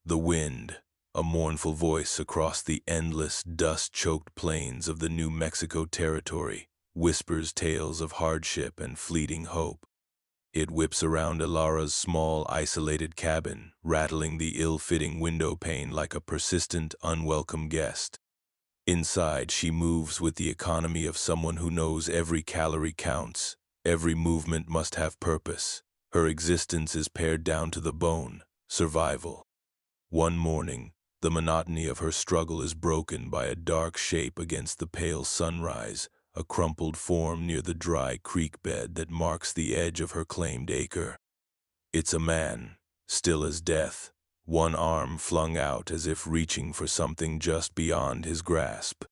The wind, a mournful voice across the endless, dust-choked plains of the New Mexico territory, whispers tales of hardship and fleeting hope. It whips around Ilara's small, isolated cabin, rattling the ill-fitting window pane like a persistent, unwelcome guest. Inside, she moves with the economy of someone who knows every calorie counts, every movement must have purpose. Her existence is pared down to the bone, survival. One morning, the monotony of her struggle is broken by a dark shape against the pale sunrise, a crumpled form near the dry creek bed that marks the edge of her claimed acre. It's a man, still as death, one arm flung out as if reaching for something just beyond his grasp.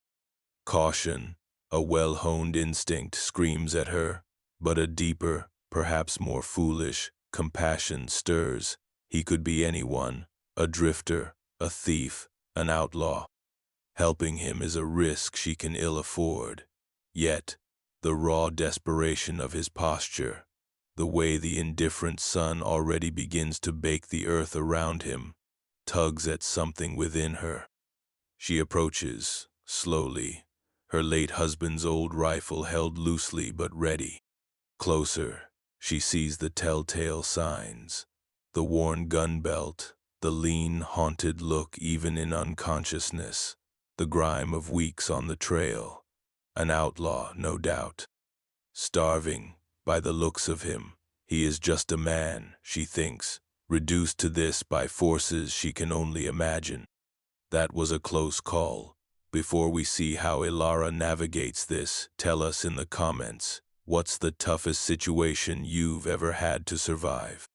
Caution, a well-honed instinct, screams at her, but a deeper, perhaps more foolish, compassion stirs. He could be anyone, a drifter, a thief, an outlaw. Helping him is a risk she can ill afford. Yet, the raw desperation of his posture, the way the indifferent sun already begins to bake the earth around him, tugs at something within her. She approaches, slowly, her late husband's old rifle held loosely but ready. Closer, she sees the telltale signs, the worn gun belt, the lean, haunted look even in unconsciousness, the grime of weeks on the trail. An outlaw, no doubt. Starving, by the looks of him. He is just a man, she thinks, reduced to this by forces she can only imagine. That was a close call. Before we see how Ilara navigates this, tell us in the comments, what's the toughest situation you've ever had to survive?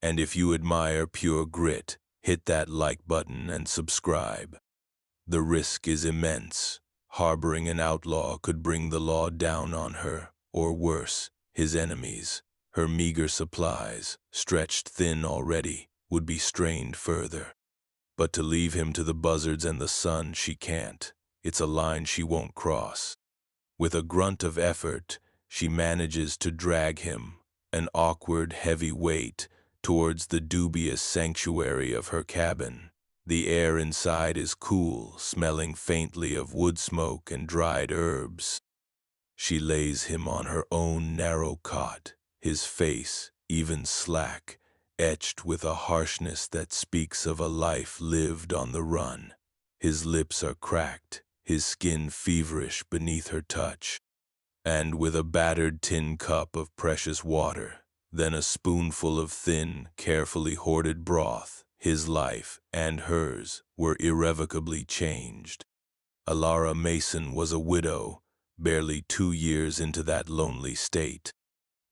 And if you admire pure grit, hit that like button and subscribe. The risk is immense. Harboring an outlaw could bring the law down on her, or worse, his enemies. Her meager supplies, stretched thin already, would be strained further. But to leave him to the buzzards and the sun, she can't. It's a line she won't cross. With a grunt of effort, she manages to drag him, an awkward, heavy weight, towards the dubious sanctuary of her cabin. The air inside is cool, smelling faintly of wood smoke and dried herbs. She lays him on her own narrow cot, his face, even slack, etched with a harshness that speaks of a life lived on the run. His lips are cracked, his skin feverish beneath her touch. And with a battered tin cup of precious water, then a spoonful of thin, carefully hoarded broth, his life and hers were irrevocably changed. Ilara Mason was a widow, barely 2 years into that lonely state.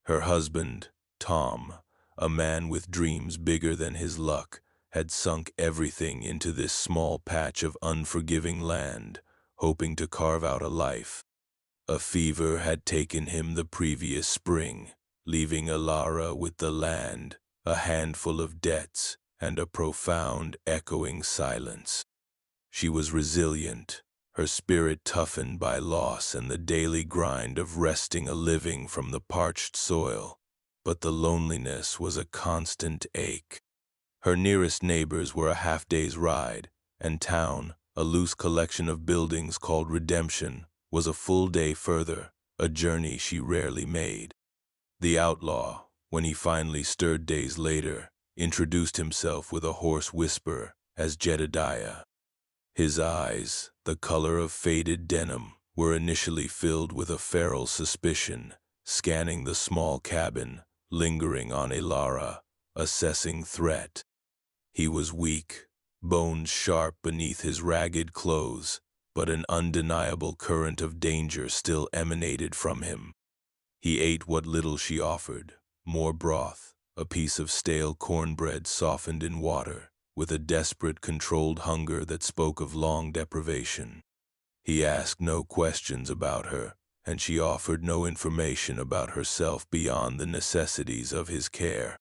Her husband, Tom, a man with dreams bigger than his luck, had sunk everything into this small patch of unforgiving land, hoping to carve out a life. A fever had taken him the previous spring, leaving Ilara with the land, a handful of debts, and a profound, echoing silence. She was resilient, her spirit toughened by loss and the daily grind of wresting a living from the parched soil, but the loneliness was a constant ache. Her nearest neighbors were a half-day's ride, and town, a loose collection of buildings called Redemption, was a full day further, a journey she rarely made. The outlaw, when he finally stirred days later, introduced himself with a hoarse whisper as Jedediah. His eyes, the color of faded denim, were initially filled with a feral suspicion, scanning the small cabin, lingering on Ilara, assessing threat. He was weak, bones sharp beneath his ragged clothes, but an undeniable current of danger still emanated from him. He ate what little she offered, more broth, a piece of stale cornbread softened in water, with a desperate, controlled hunger that spoke of long deprivation. He asked no questions about her, and she offered no information about herself beyond the necessities of his care.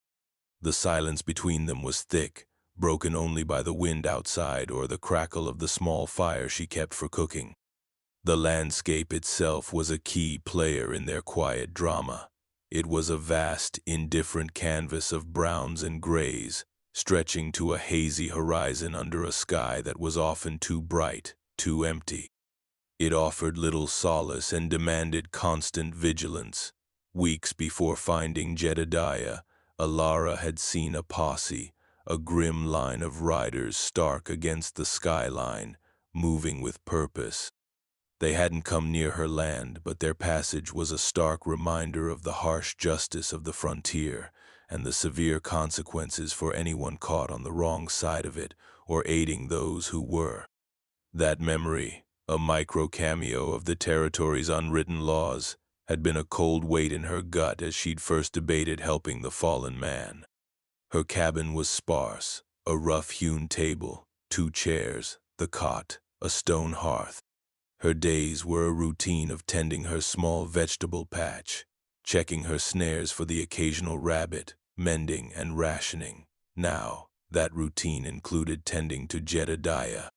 The silence between them was thick, broken only by the wind outside or the crackle of the small fire she kept for cooking. The landscape itself was a key player in their quiet drama. It was a vast, indifferent canvas of browns and grays, stretching to a hazy horizon under a sky that was often too bright, too empty. It offered little solace and demanded constant vigilance. Weeks before finding Jedediah, Alara had seen a posse, a grim line of riders stark against the skyline, moving with purpose. They hadn't come near her land, but their passage was a stark reminder of the harsh justice of the frontier and the severe consequences for anyone caught on the wrong side of it or aiding those who were. That memory, a micro-cameo of the territory's unwritten laws, had been a cold weight in her gut as she'd first debated helping the fallen man. Her cabin was sparse, a rough-hewn table, 2 chairs, the cot, a stone hearth. Her days were a routine of tending her small vegetable patch, checking her snares for the occasional rabbit, mending and rationing. Now, that routine included tending to Jedediah.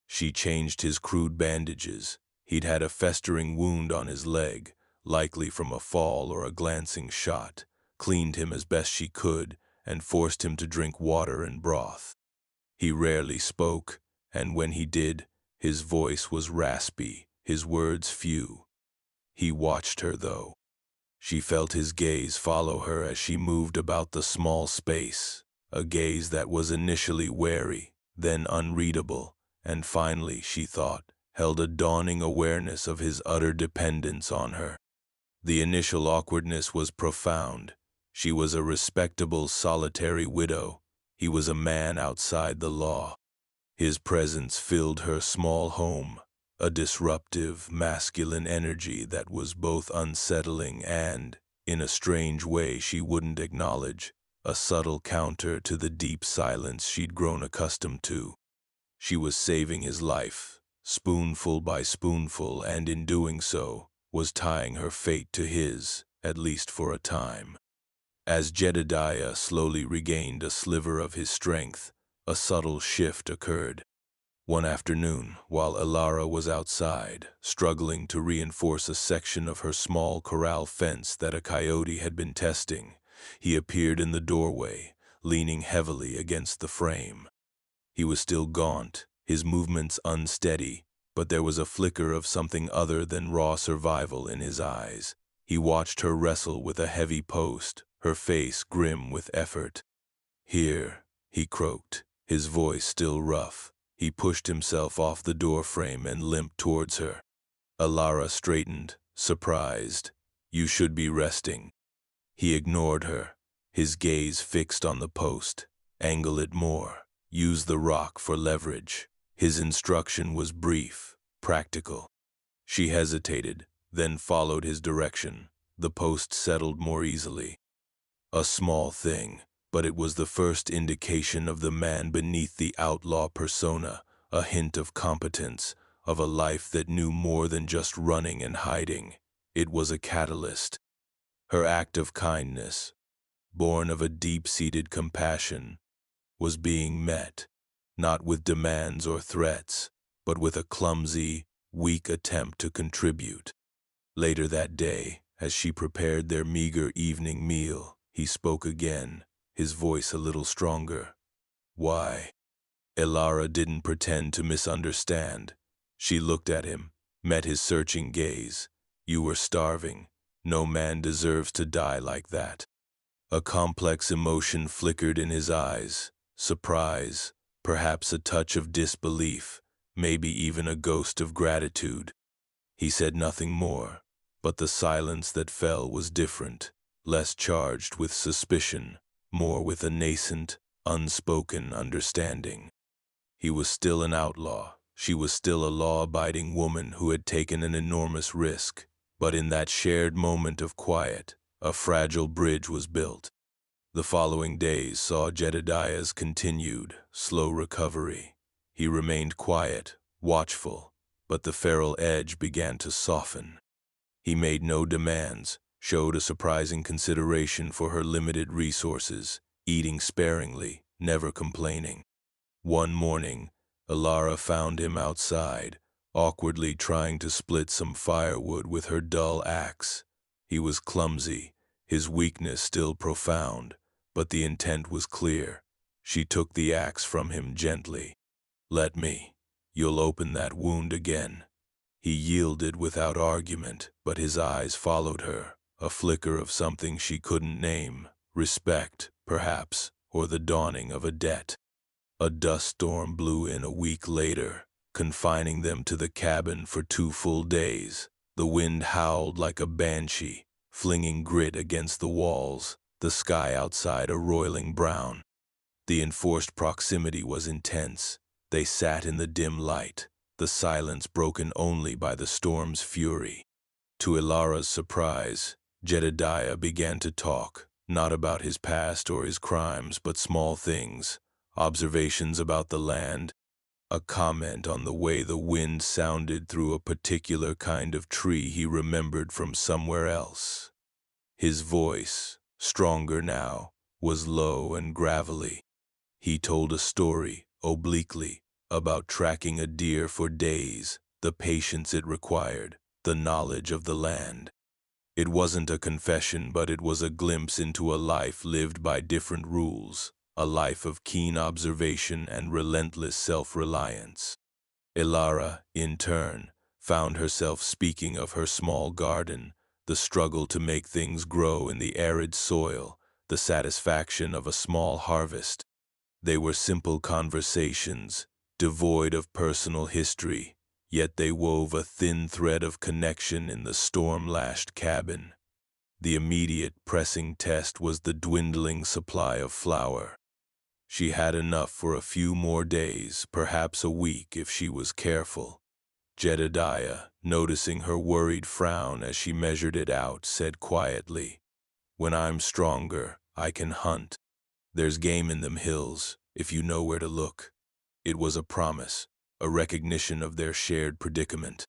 She changed his crude bandages. He'd had a festering wound on his leg, likely from a fall or a glancing shot, cleaned him as best she could, and forced him to drink water and broth. He rarely spoke, and when he did, his voice was raspy, his words few. He watched her, though. She felt his gaze follow her as she moved about the small space, a gaze that was initially wary, then unreadable, and finally, she thought, held a dawning awareness of his utter dependence on her. The initial awkwardness was profound. She was a respectable, solitary widow. He was a man outside the law. His presence filled her small home, a disruptive, masculine energy that was both unsettling and, in a strange way she wouldn't acknowledge, a subtle counter to the deep silence she'd grown accustomed to. She was saving his life, spoonful by spoonful, and in doing so, was tying her fate to his, at least for a time. As Jedediah slowly regained a sliver of his strength, a subtle shift occurred. One afternoon, while Alara was outside, struggling to reinforce a section of her small corral fence that a coyote had been testing, he appeared in the doorway, leaning heavily against the frame. He was still gaunt, his movements unsteady, but there was a flicker of something other than raw survival in his eyes. He watched her wrestle with a heavy post, her face grim with effort. "Here," he croaked, his voice still rough. He pushed himself off the doorframe and limped towards her. Alara straightened, surprised. "You should be resting." He ignored her, his gaze fixed on the post. "Angle it more. Use the rock for leverage." His instruction was brief, practical. She hesitated, then followed his direction. The post settled more easily. A small thing, but it was the first indication of the man beneath the outlaw persona, a hint of competence, of a life that knew more than just running and hiding. It was a catalyst. Her act of kindness, born of a deep-seated compassion, was being met, not with demands or threats, but with a clumsy, weak attempt to contribute. Later that day, as she prepared their meager evening meal, he spoke again, his voice a little stronger. "Why?" Alara didn't pretend to misunderstand. She looked at him, met his searching gaze. "You were starving. No man deserves to die like that." A complex emotion flickered in his eyes, surprise, perhaps a touch of disbelief, maybe even a ghost of gratitude. He said nothing more, but the silence that fell was different, less charged with suspicion, more with a nascent, unspoken understanding. He was still an outlaw. She was still a law-abiding woman who had taken an enormous risk. But in that shared moment of quiet, a fragile bridge was built. The following days saw Jedediah's continued, slow recovery. He remained quiet, watchful, but the feral edge began to soften. He made no demands, showed a surprising consideration for her limited resources, eating sparingly, never complaining. One morning, Alara found him outside, awkwardly trying to split some firewood with her dull axe. He was clumsy, his weakness still profound, but the intent was clear. She took the axe from him gently. "Let me. You'll open that wound again." He yielded without argument, but his eyes followed her, a flicker of something she couldn't name, respect, perhaps, or the dawning of a debt. A dust storm blew in a week later, confining them to the cabin for 2 full days. The wind howled like a banshee, flinging grit against the walls, the sky outside a roiling brown. The enforced proximity was intense. They sat in the dim light, the silence broken only by the storm's fury. To Ilara's surprise, Jedediah began to talk, not about his past or his crimes, but small things, observations about the land, a comment on the way the wind sounded through a particular kind of tree he remembered from somewhere else. His voice, stronger now, was low and gravelly. He told a story, obliquely, about tracking a deer for days, the patience it required, the knowledge of the land. It wasn't a confession, but it was a glimpse into a life lived by different rules, a life of keen observation and relentless self-reliance. Ilara, in turn, found herself speaking of her small garden, the struggle to make things grow in the arid soil, the satisfaction of a small harvest. They were simple conversations, devoid of personal history, yet they wove a thin thread of connection in the storm-lashed cabin. The immediate pressing test was the dwindling supply of flour. She had enough for a few more days, perhaps a week if she was careful. Jedediah, noticing her worried frown as she measured it out, said quietly, "When I'm stronger, I can hunt. There's game in them hills, if you know where to look." It was a promise, a recognition of their shared predicament.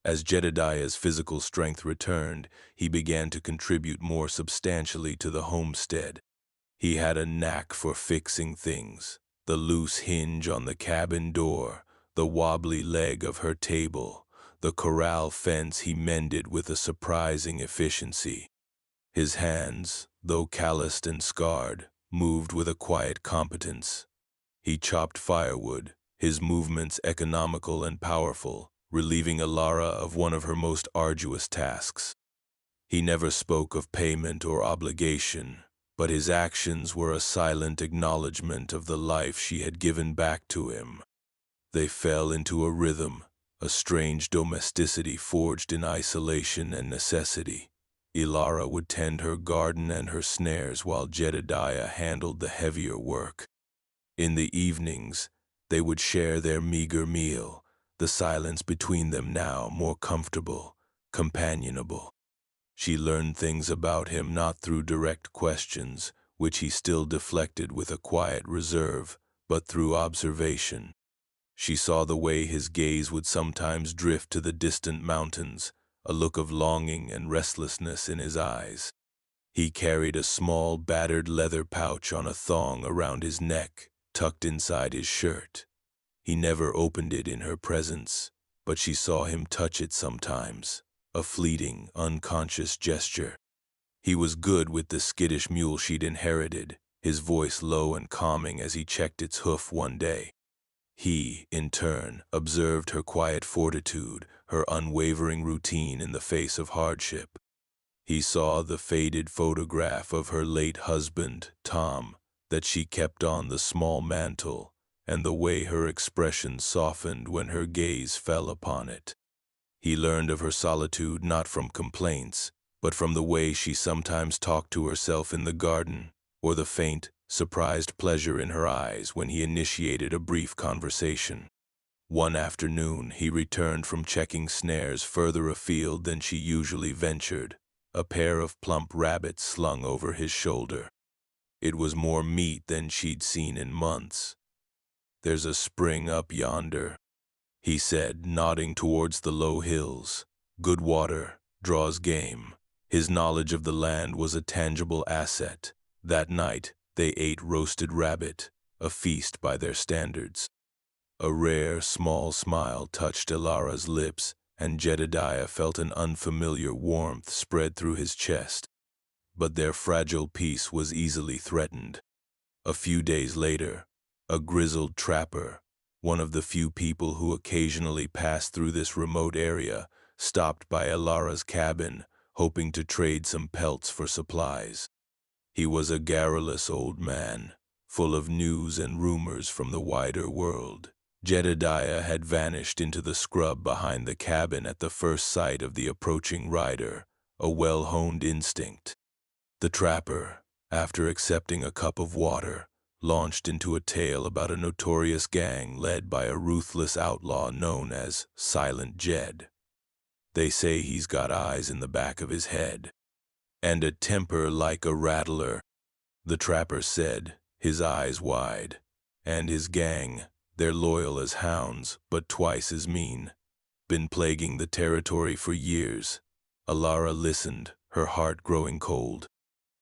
As Jedediah's physical strength returned, he began to contribute more substantially to the homestead. He had a knack for fixing things, the loose hinge on the cabin door, the wobbly leg of her table, the corral fence he mended with a surprising efficiency. His hands, though calloused and scarred, moved with a quiet competence. He chopped firewood, his movements economical and powerful, relieving Ilara of one of her most arduous tasks. He never spoke of payment or obligation, but his actions were a silent acknowledgment of the life she had given back to him. They fell into a rhythm, a strange domesticity forged in isolation and necessity. Ilara would tend her garden and her snares while Jedediah handled the heavier work. In the evenings, they would share their meager meal, the silence between them now more comfortable, companionable. She learned things about him not through direct questions, which he still deflected with a quiet reserve, but through observation. She saw the way his gaze would sometimes drift to the distant mountains, a look of longing and restlessness in his eyes. He carried a small, battered leather pouch on a thong around his neck, tucked inside his shirt. He never opened it in her presence, but she saw him touch it sometimes, a fleeting, unconscious gesture. He was good with the skittish mule she'd inherited, his voice low and calming as he checked its hoof one day. He, in turn, observed her quiet fortitude, her unwavering routine in the face of hardship. He saw the faded photograph of her late husband, Tom, that she kept on the small mantel, and the way her expression softened when her gaze fell upon it. He learned of her solitude not from complaints, but from the way she sometimes talked to herself in the garden, or the faint, surprised pleasure in her eyes when he initiated a brief conversation. One afternoon, he returned from checking snares further afield than she usually ventured, a pair of plump rabbits slung over his shoulder. It was more meat than she'd seen in months. "There's a spring up yonder," he said, nodding towards the low hills. "Good water, draws game." His knowledge of the land was a tangible asset. That night, they ate roasted rabbit, a feast by their standards. A rare, small smile touched Ilara's lips, and Jedediah felt an unfamiliar warmth spread through his chest. But their fragile peace was easily threatened. A few days later, a grizzled trapper, one of the few people who occasionally passed through this remote area, stopped by Ilara's cabin, hoping to trade some pelts for supplies. He was a garrulous old man, full of news and rumors from the wider world. Jedediah had vanished into the scrub behind the cabin at the first sight of the approaching rider, a well-honed instinct. The trapper, after accepting a cup of water, launched into a tale about a notorious gang led by a ruthless outlaw known as Silent Jed. They say he's got eyes in the back of his head, and a temper like a rattler, the trapper said, his eyes wide. And his gang, they're loyal as hounds, but twice as mean. Been plaguing the territory for years. Ilara listened, her heart growing cold.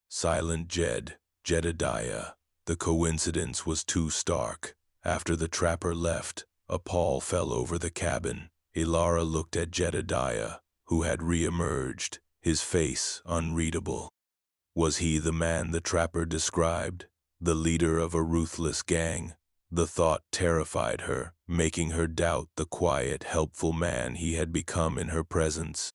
Silent Jed, Jedediah. The coincidence was too stark. After the trapper left, a pall fell over the cabin. Ilara looked at Jedediah, who had re-emerged, his face unreadable. Was he the man the trapper described, the leader of a ruthless gang? The thought terrified her, making her doubt the quiet, helpful man he had become in her presence.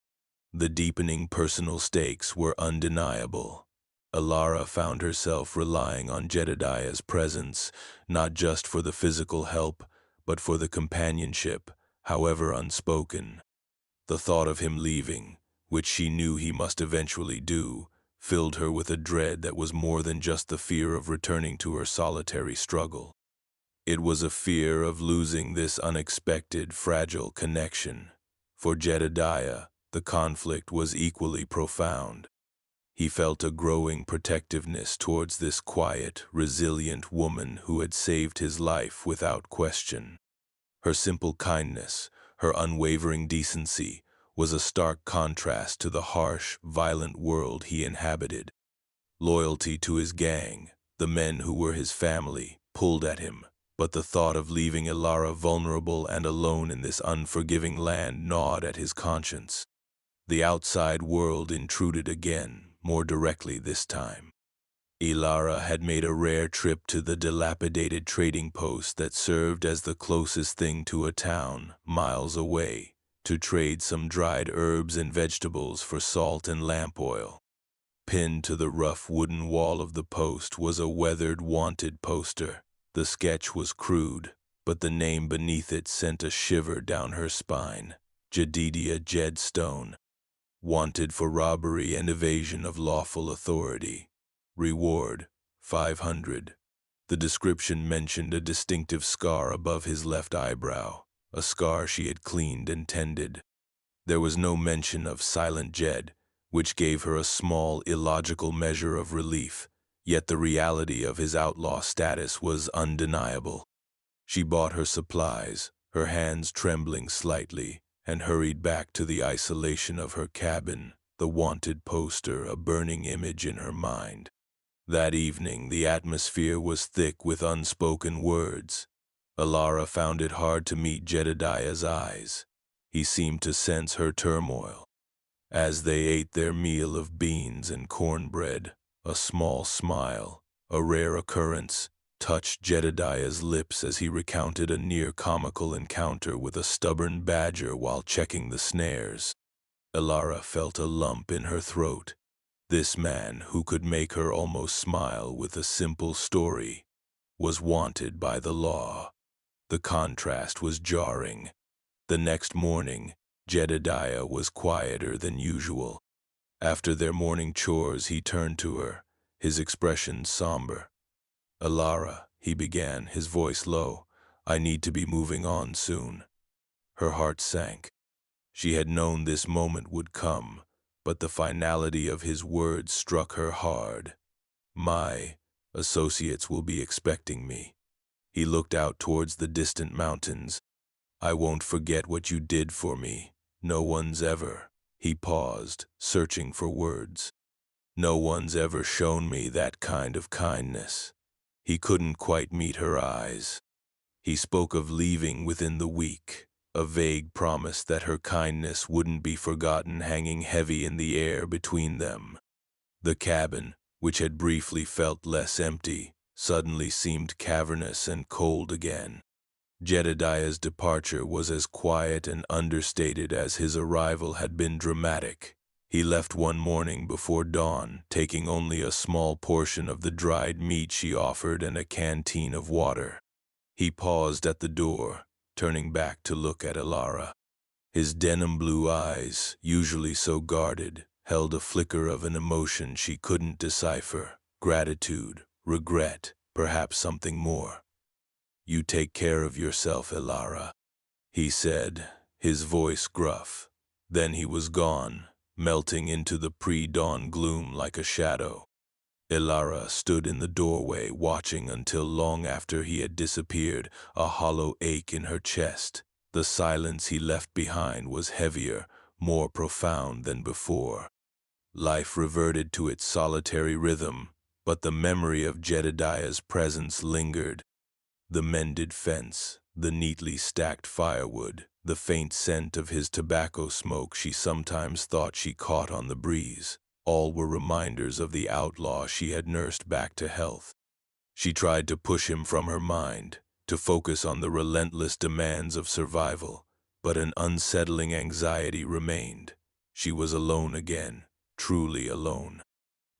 The deepening personal stakes were undeniable. Ilara found herself relying on Jedediah's presence, not just for the physical help, but for the companionship, however unspoken. The thought of him leaving, which she knew he must eventually do, filled her with a dread that was more than just the fear of returning to her solitary struggle. It was a fear of losing this unexpected, fragile connection. For Jedediah, the conflict was equally profound. He felt a growing protectiveness towards this quiet, resilient woman who had saved his life without question. Her simple kindness, her unwavering decency, was a stark contrast to the harsh, violent world he inhabited. Loyalty to his gang, the men who were his family, pulled at him, but the thought of leaving Ilara vulnerable and alone in this unforgiving land gnawed at his conscience. The outside world intruded again, more directly this time. Ilara had made a rare trip to the dilapidated trading post that served as the closest thing to a town, miles away, to trade some dried herbs and vegetables for salt and lamp oil. Pinned to the rough wooden wall of the post was a weathered wanted poster. The sketch was crude, but the name beneath it sent a shiver down her spine. Jedediah Jedstone. Wanted for robbery and evasion of lawful authority. Reward, 500. The description mentioned a distinctive scar above his left eyebrow, a scar she had cleaned and tended. There was no mention of Silent Jed, which gave her a small, illogical measure of relief, yet the reality of his outlaw status was undeniable. She bought her supplies, her hands trembling slightly, and hurried back to the isolation of her cabin, the wanted poster a burning image in her mind. That evening, the atmosphere was thick with unspoken words. Ilara found it hard to meet Jedediah's eyes. He seemed to sense her turmoil. As they ate their meal of beans and cornbread, a small smile, a rare occurrence, touched Jedediah's lips as he recounted a near-comical encounter with a stubborn badger while checking the snares. Ilara felt a lump in her throat. This man, who could make her almost smile with a simple story, was wanted by the law. The contrast was jarring. The next morning, Jedediah was quieter than usual. After their morning chores, he turned to her, his expression somber. "Ilara," he began, his voice low, "I need to be moving on soon." Her heart sank. She had known this moment would come, but the finality of his words struck her hard. "My associates will be expecting me." He looked out towards the distant mountains. "I won't forget what you did for me. No one's ever." He paused, searching for words. "No one's ever shown me that kind of kindness." He couldn't quite meet her eyes. He spoke of leaving within the week, a vague promise that her kindness wouldn't be forgotten hanging heavy in the air between them. The cabin, which had briefly felt less empty, suddenly seemed cavernous and cold again. Jedediah's departure was as quiet and understated as his arrival had been dramatic. He left one morning before dawn, taking only a small portion of the dried meat she offered and a canteen of water. He paused at the door, turning back to look at Ilara. His denim blue eyes, usually so guarded, held a flicker of an emotion she couldn't decipher: gratitude, regret, perhaps something more. "You take care of yourself, Ilara," he said, his voice gruff. Then he was gone, melting into the pre-dawn gloom like a shadow. Ilara stood in the doorway, watching until long after he had disappeared, a hollow ache in her chest. The silence he left behind was heavier, more profound than before. Life reverted to its solitary rhythm, but the memory of Jedediah's presence lingered. The mended fence, the neatly stacked firewood, the faint scent of his tobacco smoke she sometimes thought she caught on the breeze, all were reminders of the outlaw she had nursed back to health. She tried to push him from her mind, to focus on the relentless demands of survival, but an unsettling anxiety remained. She was alone again, truly alone.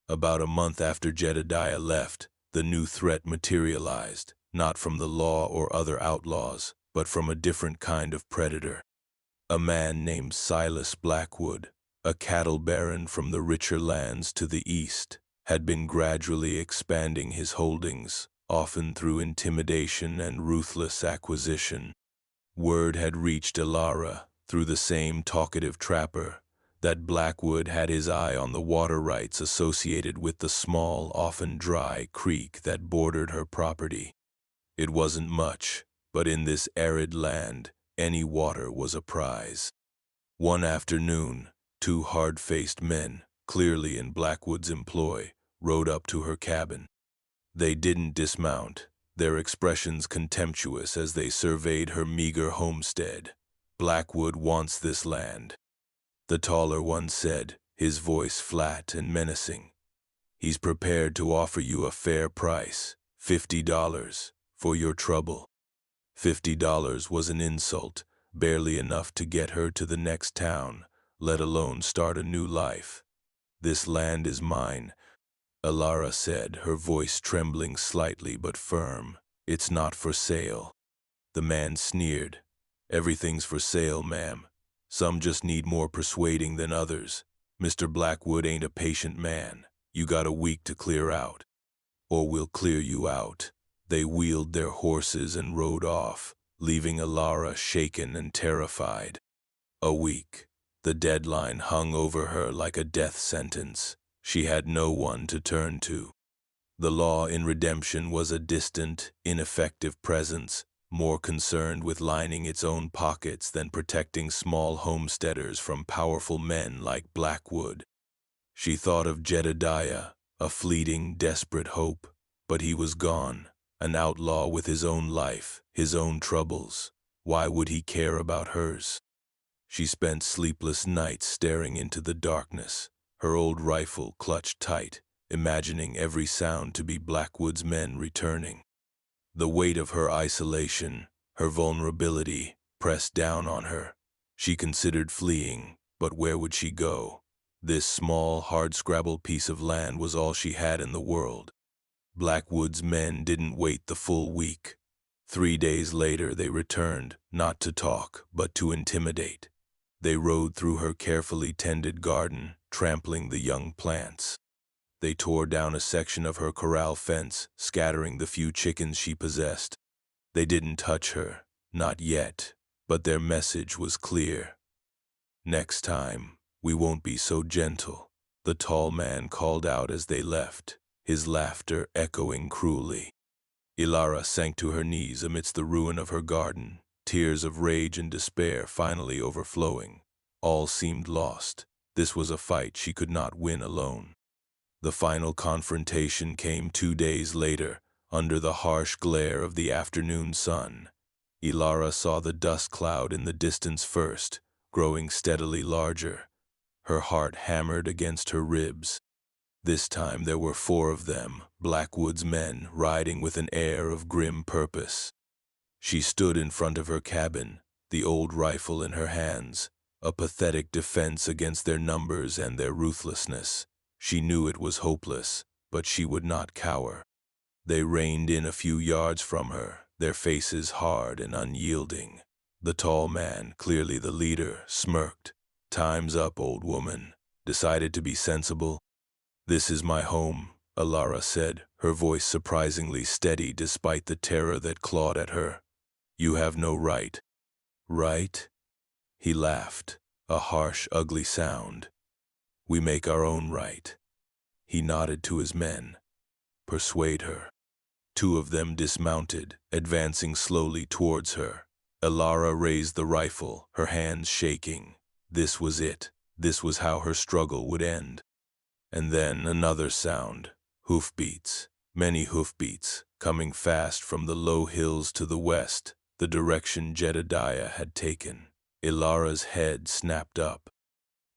About a month after Jedediah left, the new threat materialized, not from the law or other outlaws, but from a different kind of predator. A man named Silas Blackwood, a cattle baron from the richer lands to the east, had been gradually expanding his holdings, often through intimidation and ruthless acquisition. Word had reached Ilara, through the same talkative trapper, that Blackwood had his eye on the water rights associated with the small, often dry creek that bordered her property. It wasn't much, but in this arid land, any water was a prize. One afternoon, two hard-faced men, clearly in Blackwood's employ, rode up to her cabin. They didn't dismount, their expressions contemptuous as they surveyed her meager homestead. "Blackwood wants this land," the taller one said, his voice flat and menacing. "He's prepared to offer you a fair price, $50, for your trouble." $50 was an insult, barely enough to get her to the next town, let alone start a new life. "This land is mine," Ilara said, her voice trembling slightly but firm. "It's not for sale." The man sneered. "Everything's for sale, ma'am. Some just need more persuading than others. Mr. Blackwood ain't a patient man. You got a week to clear out, or we'll clear you out." They wheeled their horses and rode off, leaving Ilara shaken and terrified. A week. The deadline hung over her like a death sentence. She had no one to turn to. The law in redemption was a distant, ineffective presence, more concerned with lining its own pockets than protecting small homesteaders from powerful men like Blackwood. She thought of Jedediah, a fleeting, desperate hope, but he was gone. An outlaw with his own life, his own troubles. Why would he care about hers? She spent sleepless nights staring into the darkness, her old rifle clutched tight, imagining every sound to be Blackwood's men returning. The weight of her isolation, her vulnerability, pressed down on her. She considered fleeing, but where would she go? This small, hard-scrabbled piece of land was all she had in the world. Blackwood's men didn't wait the full week. 3 days later they returned, not to talk, but to intimidate. They rode through her carefully tended garden, trampling the young plants. They tore down a section of her corral fence, scattering the few chickens she possessed. They didn't touch her, not yet, but their message was clear. "Next time, we won't be so gentle," the tall man called out as they left, his laughter echoing cruelly. Ilara sank to her knees amidst the ruin of her garden, tears of rage and despair finally overflowing. All seemed lost. This was a fight she could not win alone. The final confrontation came 2 days later, under the harsh glare of the afternoon sun. Ilara saw the dust cloud in the distance first, growing steadily larger. Her heart hammered against her ribs. This time there were 4 of them, Blackwood's men, riding with an air of grim purpose. She stood in front of her cabin, the old rifle in her hands, a pathetic defense against their numbers and their ruthlessness. She knew it was hopeless, but she would not cower. They reined in a few yards from her, their faces hard and unyielding. The tall man, clearly the leader, smirked. "Time's up, old woman. Decided to be sensible?" "This is my home," Alara said, her voice surprisingly steady despite the terror that clawed at her. "You have no right." "Right?" He laughed, a harsh, ugly sound. "We make our own right." He nodded to his men. "Persuade her." 2 of them dismounted, advancing slowly towards her. Alara raised the rifle, her hands shaking. This was it. This was how her struggle would end. And then another sound. Hoofbeats. Many hoofbeats, coming fast from the low hills to the west, the direction Jedediah had taken. Ilara's head snapped up.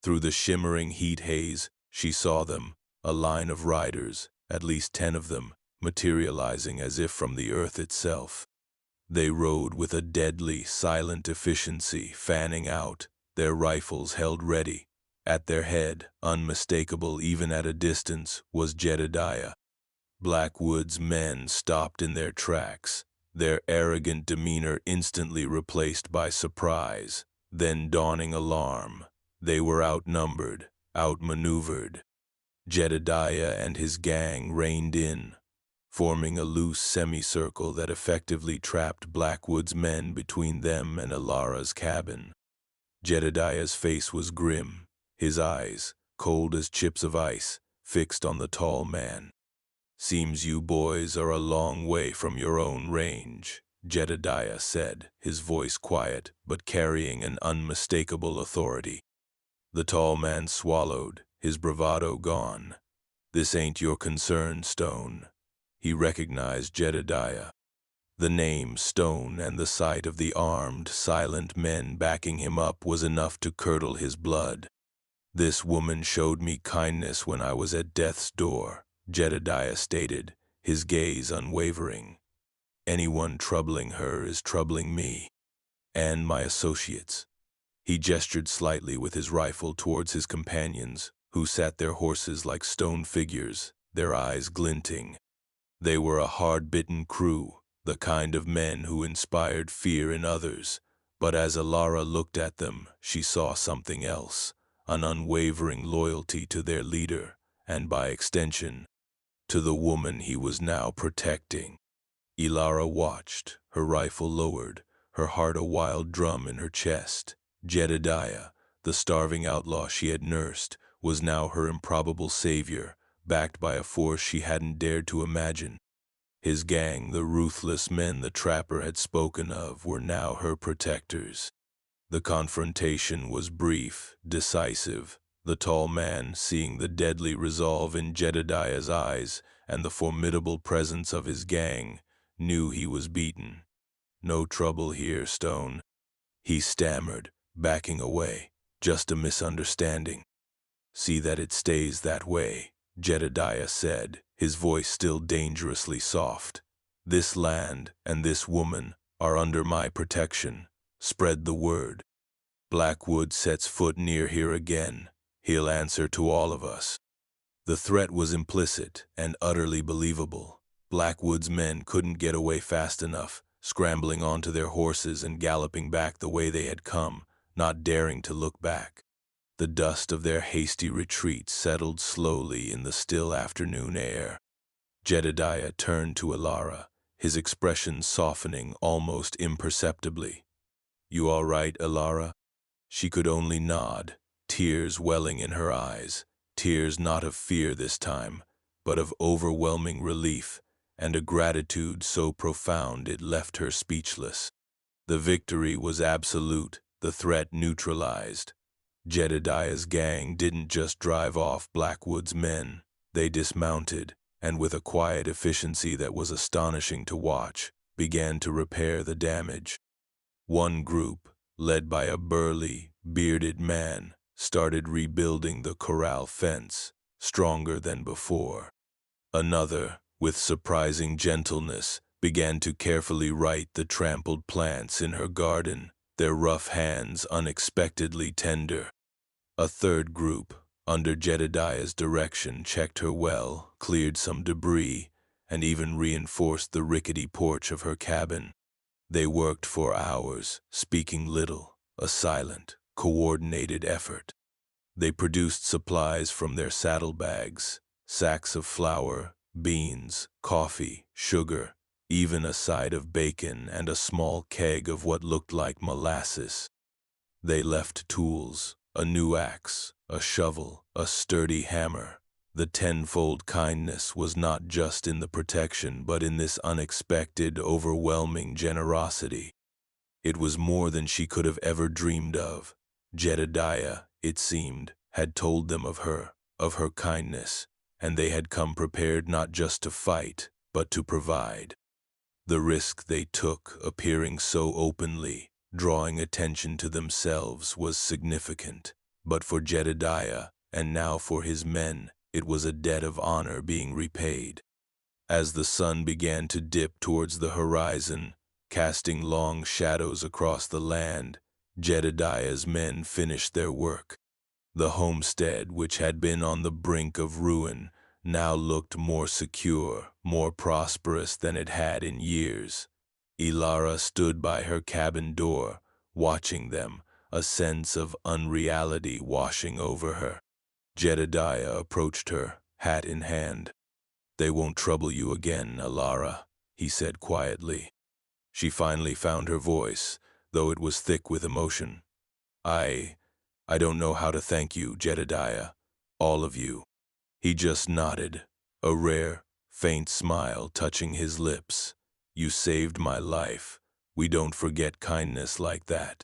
Through the shimmering heat haze, she saw them, a line of riders, at least 10 of them, materializing as if from the earth itself. They rode with a deadly, silent efficiency, fanning out, their rifles held ready. At their head, unmistakable even at a distance, was Jedediah. Blackwood's men stopped in their tracks, their arrogant demeanor instantly replaced by surprise, then dawning alarm. They were outnumbered, outmaneuvered. Jedediah and his gang reined in, forming a loose semicircle that effectively trapped Blackwood's men between them and Alara's cabin. Jedediah's face was grim, his eyes, cold as chips of ice, fixed on the tall man. "Seems you boys are a long way from your own range," Jedediah said, his voice quiet but carrying an unmistakable authority. The tall man swallowed, his bravado gone. "This ain't your concern, Stone." He recognized Jedediah. The name Stone and the sight of the armed, silent men backing him up was enough to curdle his blood. "This woman showed me kindness when I was at death's door," Jedediah stated, his gaze unwavering. "Anyone troubling her is troubling me, and my associates." He gestured slightly with his rifle towards his companions, who sat their horses like stone figures, their eyes glinting. They were a hard-bitten crew, the kind of men who inspired fear in others, but as Alara looked at them, she saw something else, an unwavering loyalty to their leader, and by extension, to the woman he was now protecting. Ilara watched, her rifle lowered, her heart a wild drum in her chest. Jedediah, the starving outlaw she had nursed, was now her improbable savior, backed by a force she hadn't dared to imagine. His gang, the ruthless men the trapper had spoken of, were now her protectors. The confrontation was brief, decisive. The tall man, seeing the deadly resolve in Jedediah's eyes and the formidable presence of his gang, knew he was beaten. "No trouble here, Stone," he stammered, backing away. "Just a misunderstanding." "See that it stays that way," Jedediah said, his voice still dangerously soft. "This land and this woman are under my protection. Spread the word. Blackwood sets foot near here again, he'll answer to all of us." The threat was implicit and utterly believable. Blackwood's men couldn't get away fast enough, scrambling onto their horses and galloping back the way they had come, not daring to look back. The dust of their hasty retreat settled slowly in the still afternoon air. Jedediah turned to Alara, his expression softening almost imperceptibly. "You all right, Alara?" She could only nod, tears welling in her eyes, tears not of fear this time, but of overwhelming relief, and a gratitude so profound it left her speechless. The victory was absolute, the threat neutralized. Jedediah's gang didn't just drive off Blackwood's men. They dismounted, and with a quiet efficiency that was astonishing to watch, began to repair the damage. One group, led by a burly, bearded man, started rebuilding the corral fence, stronger than before. Another, with surprising gentleness, began to carefully right the trampled plants in her garden, their rough hands unexpectedly tender. A third group, under Jedediah's direction, checked her well, cleared some debris, and even reinforced the rickety porch of her cabin. They worked for hours, speaking little, a silent, coordinated effort. They produced supplies from their saddlebags, sacks of flour, beans, coffee, sugar, even a side of bacon and a small keg of what looked like molasses. They left tools, a new axe, a shovel, a sturdy hammer. The tenfold kindness was not just in the protection, but in this unexpected, overwhelming generosity. It was more than she could have ever dreamed of. Jedediah, it seemed, had told them of her kindness, and they had come prepared not just to fight, but to provide. The risk they took, appearing so openly, drawing attention to themselves, was significant. But for Jedediah, and now for his men, it was a debt of honor being repaid. As the sun began to dip towards the horizon, casting long shadows across the land, Jedediah's men finished their work. The homestead, which had been on the brink of ruin, now looked more secure, more prosperous than it had in years. Ilara stood by her cabin door, watching them, a sense of unreality washing over her. Jedediah approached her, hat in hand. "They won't trouble you again, Ilara," he said quietly. She finally found her voice, though it was thick with emotion. I don't know how to thank you, Jedediah. All of you." He just nodded, a rare, faint smile touching his lips. "You saved my life. We don't forget kindness like that."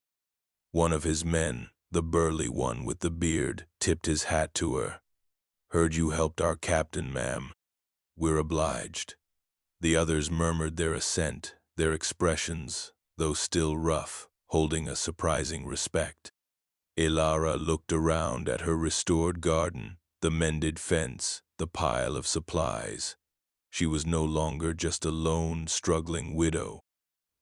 One of his men, the burly one with the beard, tipped his hat to her. "Heard you helped our captain, ma'am. We're obliged." The others murmured their assent, their expressions, though still rough, holding a surprising respect. Ilara looked around at her restored garden, the mended fence, the pile of supplies. She was no longer just a lone, struggling widow.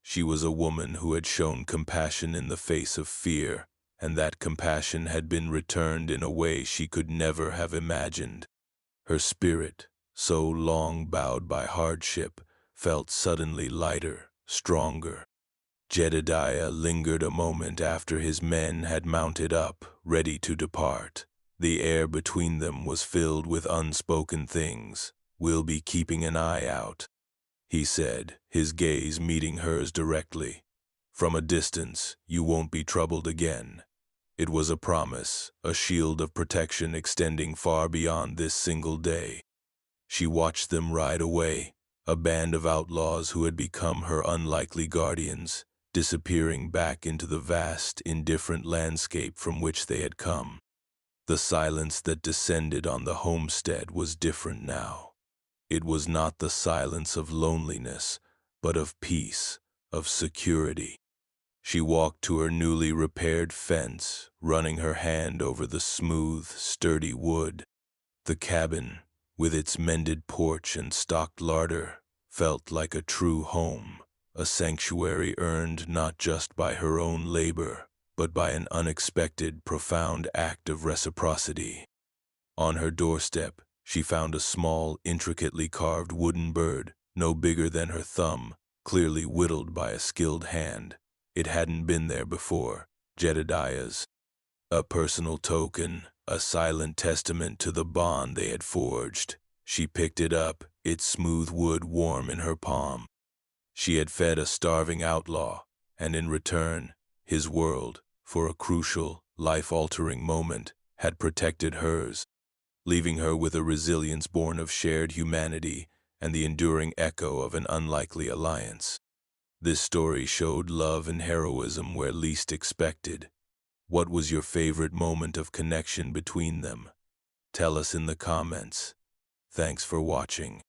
She was a woman who had shown compassion in the face of fear, and that compassion had been returned in a way she could never have imagined. Her spirit, so long bowed by hardship, felt suddenly lighter, stronger. Jedediah lingered a moment after his men had mounted up, ready to depart. The air between them was filled with unspoken things. "We'll be keeping an eye out," he said, his gaze meeting hers directly. "From a distance, you won't be troubled again." It was a promise, a shield of protection extending far beyond this single day. She watched them ride away, a band of outlaws who had become her unlikely guardians, disappearing back into the vast, indifferent landscape from which they had come. The silence that descended on the homestead was different now. It was not the silence of loneliness, but of peace, of security. She walked to her newly repaired fence, running her hand over the smooth, sturdy wood. The cabin, with its mended porch and stocked larder, felt like a true home, a sanctuary earned not just by her own labor, but by an unexpected, profound act of reciprocity. On her doorstep, she found a small, intricately carved wooden bird, no bigger than her thumb, clearly whittled by a skilled hand. It hadn't been there before, Jedediah's. A personal token, a silent testament to the bond they had forged. She picked it up, its smooth wood warm in her palm. She had fed a starving outlaw, and in return, his world, for a crucial, life-altering moment, had protected hers, leaving her with a resilience born of shared humanity and the enduring echo of an unlikely alliance. This story showed love and heroism where least expected. What was your favorite moment of connection between them? Tell us in the comments. Thanks for watching.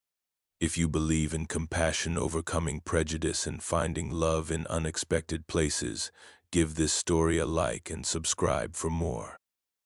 If you believe in compassion overcoming prejudice and finding love in unexpected places, give this story a like and subscribe for more.